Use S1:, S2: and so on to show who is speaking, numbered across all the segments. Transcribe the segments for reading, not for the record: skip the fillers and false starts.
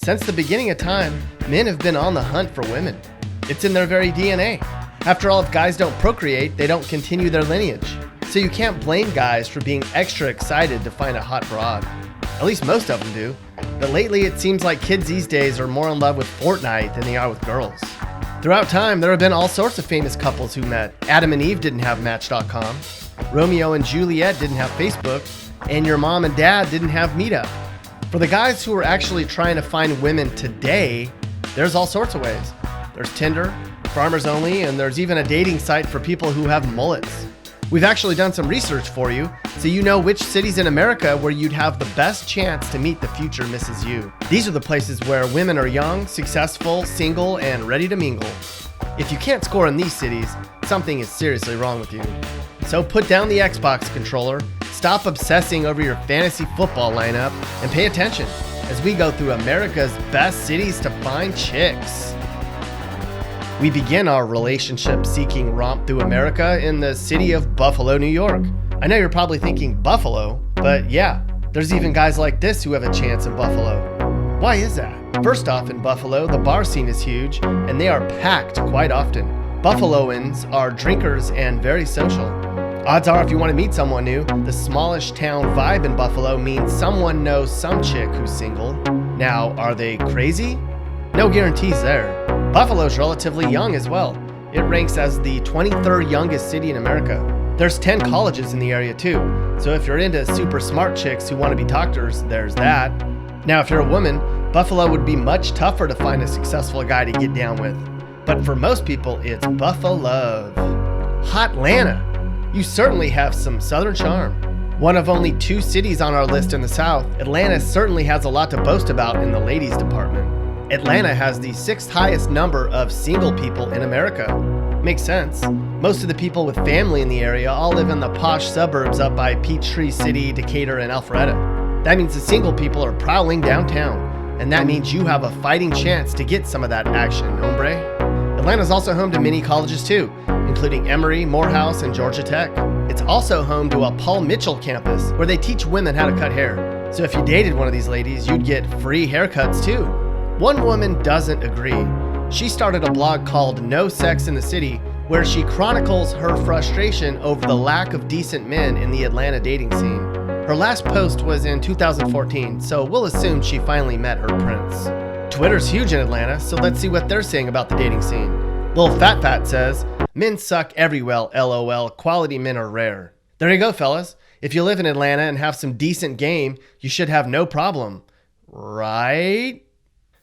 S1: Since the beginning of time, men have been on the hunt for women. It's in their very DNA. After all, if guys don't procreate, they don't continue their lineage. So you can't blame guys for being extra excited to find a hot broad. At least most of them do. But lately, it seems like kids these days are more in love with Fortnite than they are with girls. Throughout time, there have been all sorts of famous couples who met. Adam and Eve didn't have Match.com. Romeo and Juliet didn't have Facebook. And your mom and dad didn't have Meetup. For the guys who are actually trying to find women today, there's all sorts of ways. There's Tinder, Farmers Only, and there's even a dating site for people who have mullets. We've actually done some research for you, so you know which cities in America where you'd have the best chance to meet the future Mrs. You. These are the places where women are young, successful, single, and ready to mingle. If you can't score in these cities, something is seriously wrong with you. So put down the Xbox controller, stop obsessing over your fantasy football lineup, and pay attention as we go through America's best cities to find chicks. We begin our relationship-seeking romp through America in the city of Buffalo, New York. I know you're probably thinking Buffalo, but yeah, there's even guys like this who have a chance in Buffalo. Why is that? First off, in Buffalo, the bar scene is huge, and they are packed quite often. Buffaloans are drinkers and very social. Odds are, if you want to meet someone new, the smallish town vibe in Buffalo means someone knows some chick who's single. Now, are they crazy? No guarantees there. Buffalo's relatively young as well. It ranks as the 23rd youngest city in America. There's 10 colleges in the area too, so if you're into super smart chicks who want to be doctors, there's that. Now, if you're a woman, Buffalo would be much tougher to find a successful guy to get down with. But for most people, it's Buffalo. Hotlanta. You certainly have some southern charm. One of only 2 cities on our list in the South, Atlanta certainly has a lot to boast about in the ladies department. Atlanta has the 6th highest number of single people in America. Makes sense. Most of the people with family in the area all live in the posh suburbs up by Peachtree City, Decatur, and Alpharetta. That means the single people are prowling downtown, and that means you have a fighting chance to get some of that action, hombre. Atlanta's also home to many colleges too, including Emory, Morehouse, and Georgia Tech. It's also home to a Paul Mitchell campus where they teach women how to cut hair. So if you dated one of these ladies, you'd get free haircuts too. One woman doesn't agree. She started a blog called No Sex in the City, where she chronicles her frustration over the lack of decent men in the Atlanta dating scene. Her last post was in 2014, so we'll assume she finally met her prince. Twitter's huge in Atlanta, so let's see what they're saying about the dating scene. Lil Fat Fat says, "Men suck everywhere, LOL, quality men are rare." There you go, fellas. If you live in Atlanta and have some decent game, you should have no problem. Right?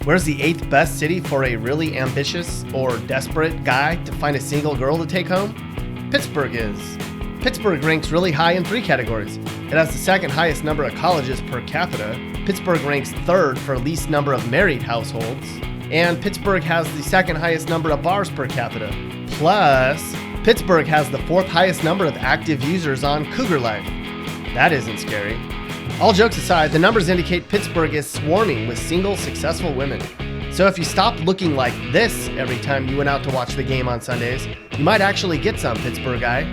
S1: Where's the 8th best city for a really ambitious or desperate guy to find a single girl to take home? Pittsburgh is. Pittsburgh ranks really high in 3 categories. It has the 2nd highest number of colleges per capita. Pittsburgh ranks 3rd for least number of married households. And Pittsburgh has the 2nd highest number of bars per capita. Plus, Pittsburgh has the 4th highest number of active users on Cougar Life. That isn't scary. All jokes aside, the numbers indicate Pittsburgh is swarming with single, successful women. So if you stopped looking like this every time you went out to watch the game on Sundays, you might actually get some, Pittsburgh guy.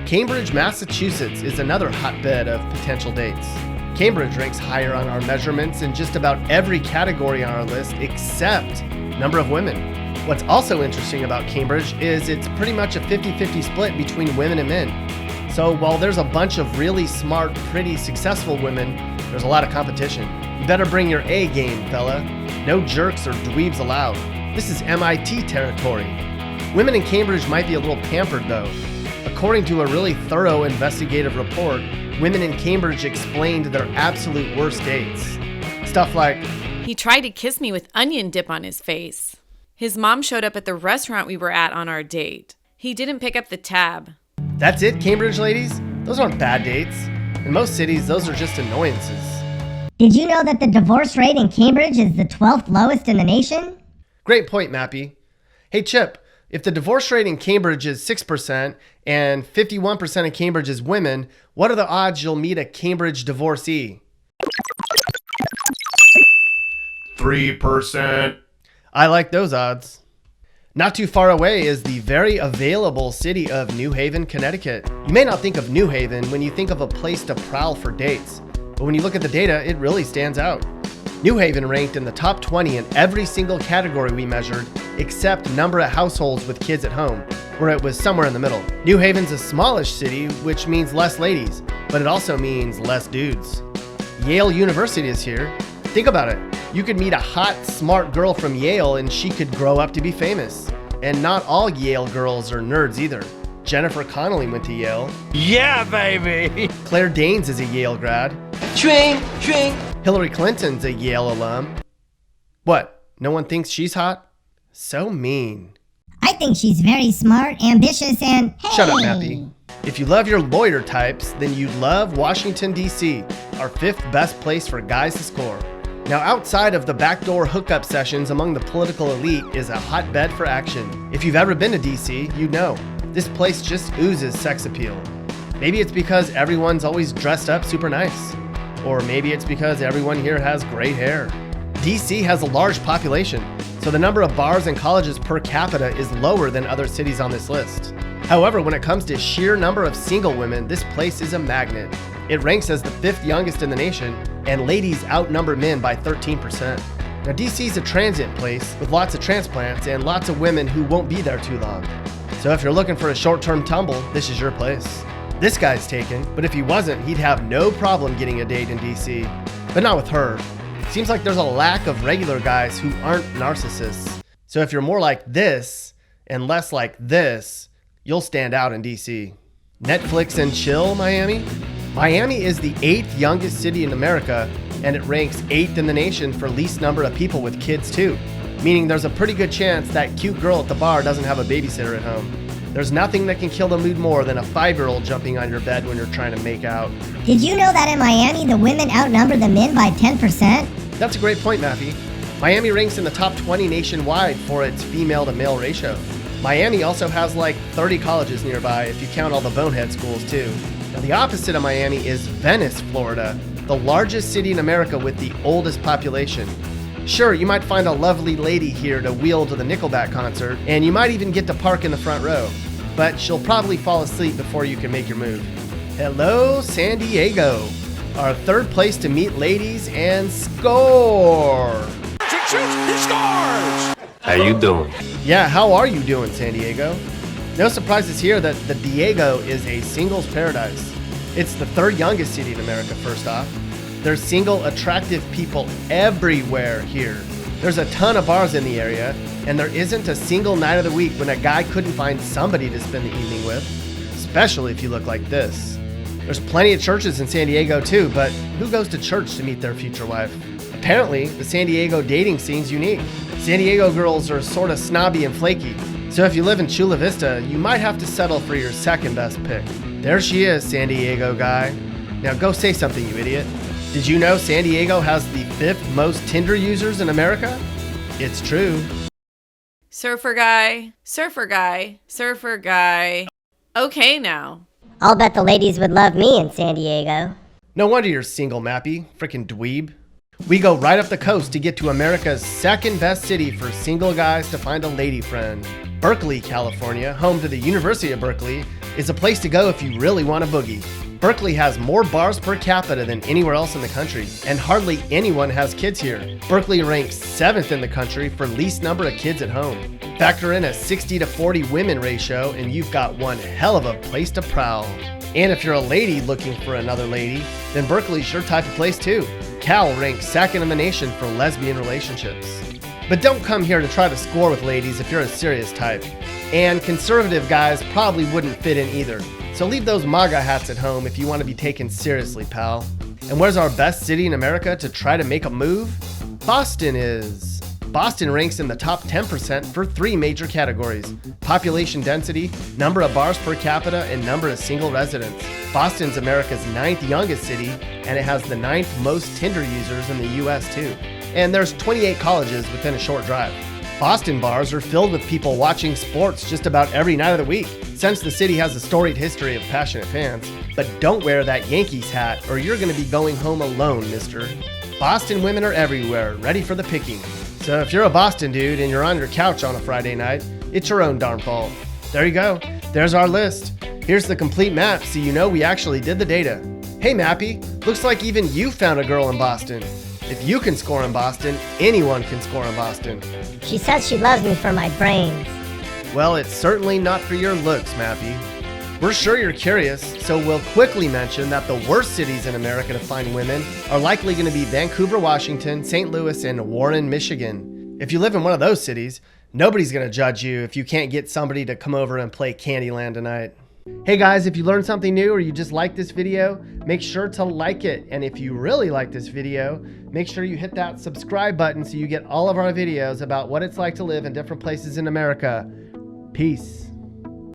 S1: Cambridge, Massachusetts is another hotbed of potential dates. Cambridge ranks higher on our measurements in just about every category on our list except number of women. What's also interesting about Cambridge is it's pretty much a 50-50 split between women and men. So while there's a bunch of really smart, pretty, successful women, there's a lot of competition. You better bring your A game, fella. No jerks or dweebs allowed. This is MIT territory. Women in Cambridge might be a little pampered though. According to a really thorough investigative report, women in Cambridge explained their absolute worst dates. Stuff like,
S2: "He tried to kiss me with onion dip on his face. His mom showed up at the restaurant we were at on our date. He didn't pick up the tab."
S1: That's it, Cambridge ladies? Those aren't bad dates. In most cities, those are just annoyances.
S3: Did you know that the divorce rate in Cambridge is the 12th lowest in the nation?
S1: Great point, Mappy. Hey, Chip, if the divorce rate in Cambridge is 6% and 51% of Cambridge is women, what are the odds you'll meet a Cambridge divorcee?
S4: 3%.
S1: I like those odds. Not too far away is the very available city of New Haven, Connecticut. You may not think of New Haven when you think of a place to prowl for dates, but when you look at the data, it really stands out. New Haven ranked in the top 20 in every single category we measured, except number of households with kids at home, where it was somewhere in the middle. New Haven's a smallish city, which means less ladies, but it also means less dudes. Yale University is here. Think about it. You could meet a hot, smart girl from Yale and she could grow up to be famous. And not all Yale girls are nerds either. Jennifer Connelly went to Yale.
S4: Yeah, baby!
S1: Claire Danes is a Yale grad.
S4: Swing, swing!
S1: Hillary Clinton's a Yale alum. What? No one thinks she's hot? So mean.
S3: I think she's very smart, ambitious, and hey!
S1: Shut up, Mappy. If you love your lawyer types, then you'd love Washington, D.C., our 5th best place for guys to score. Now, outside of the backdoor hookup sessions among the political elite is a hotbed for action. If you've ever been to D.C., you know. This place just oozes sex appeal. Maybe it's because everyone's always dressed up super nice. Or maybe it's because everyone here has great hair. D.C. has a large population, so the number of bars and colleges per capita is lower than other cities on this list. However, when it comes to sheer number of single women, this place is a magnet. It ranks as the 5th youngest in the nation, and ladies outnumber men by 13%. Now, D.C. is a transient place with lots of transplants and lots of women who won't be there too long. So if you're looking for a short-term tumble, this is your place. This guy's taken, but if he wasn't, he'd have no problem getting a date in D.C. But not with her. Seems like there's a lack of regular guys who aren't narcissists. So if you're more like this and less like this, you'll stand out in D.C. Netflix and chill, Miami? Miami is the 8th youngest city in America, and it ranks 8th in the nation for least number of people with kids too. Meaning there's a pretty good chance that cute girl at the bar doesn't have a babysitter at home. There's nothing that can kill the mood more than a 5-year-old jumping on your bed when you're trying to make out.
S3: Did you know that in Miami the women outnumber the men by 10%?
S1: That's a great point, Mappy. Miami ranks in the top 20 nationwide for its female to male ratio. Miami also has like 30 colleges nearby if you count all the bonehead schools too. Now the opposite of Miami is Venice, Florida, the largest city in America with the oldest population. Sure, you might find a lovely lady here to wheel to the Nickelback concert, and you might even get to park in the front row, but she'll probably fall asleep before you can make your move. Hello, San Diego, our 3rd place to meet ladies and score.
S4: He scores!
S5: How you doing?
S1: Yeah, how are you doing, San Diego? No surprises here that the Diego is a singles paradise. It's the 3rd youngest city in America, first off. There's single, attractive people everywhere here. There's a ton of bars in the area, and there isn't a single night of the week when a guy couldn't find somebody to spend the evening with, especially if you look like this. There's plenty of churches in San Diego too, but who goes to church to meet their future wife? Apparently, the San Diego dating scene's unique. San Diego girls are sort of snobby and flaky, so if you live in Chula Vista, you might have to settle for your 2nd best pick. There she is, San Diego guy. Now go say something, you idiot. Did you know San Diego has the 5th most Tinder users in America? It's true.
S2: Surfer guy, surfer guy, surfer guy. Okay now.
S3: I'll bet the ladies would love me in San Diego.
S1: No wonder you're single, Mappy. Frickin' dweeb. We go right up the coast to get to America's 2nd best city for single guys to find a lady friend. Berkeley, California, home to the University of Berkeley, is a place to go if you really want a boogie. Berkeley has more bars per capita than anywhere else in the country, and hardly anyone has kids here. Berkeley ranks 7th in the country for least number of kids at home. Factor in a 60-40 women ratio, and you've got one hell of a place to prowl. And if you're a lady looking for another lady, then Berkeley's your type of place too. Cal ranks 2nd in the nation for lesbian relationships. But don't come here to try to score with ladies if you're a serious type. And conservative guys probably wouldn't fit in either. So leave those MAGA hats at home if you want to be taken seriously, pal. And where's our best city in America to try to make a move? Boston is. Boston ranks in the top 10% for 3 major categories: population density, number of bars per capita, and number of single residents. Boston's America's 9th youngest city, and it has the 9th most Tinder users in the US too. And there's 28 colleges within a short drive. Boston bars are filled with people watching sports just about every night of the week, since the city has a storied history of passionate fans. But don't wear that Yankees hat or you're gonna be going home alone, mister. Boston women are everywhere, ready for the picking. So if you're a Boston dude and you're on your couch on a Friday night, it's your own darn fault. There you go. There's our list. Here's the complete map so you know we actually did the data. Hey Mappy, looks like even you found a girl in Boston. If you can score in Boston, anyone can score in Boston.
S3: She says she loves me for my brains.
S1: Well, it's certainly not for your looks, Mappy. We're sure you're curious, so we'll quickly mention that the worst cities in America to find women are likely going to be Vancouver, Washington, St. Louis, and Warren, Michigan. If you live in one of those cities, nobody's going to judge you if you can't get somebody to come over and play Candyland tonight. Hey guys, if you learned something new or you just like this video, make sure to like it. And if you really like this video, make sure you hit that subscribe button so you get all of our videos about what it's like to live in different places in America. Peace.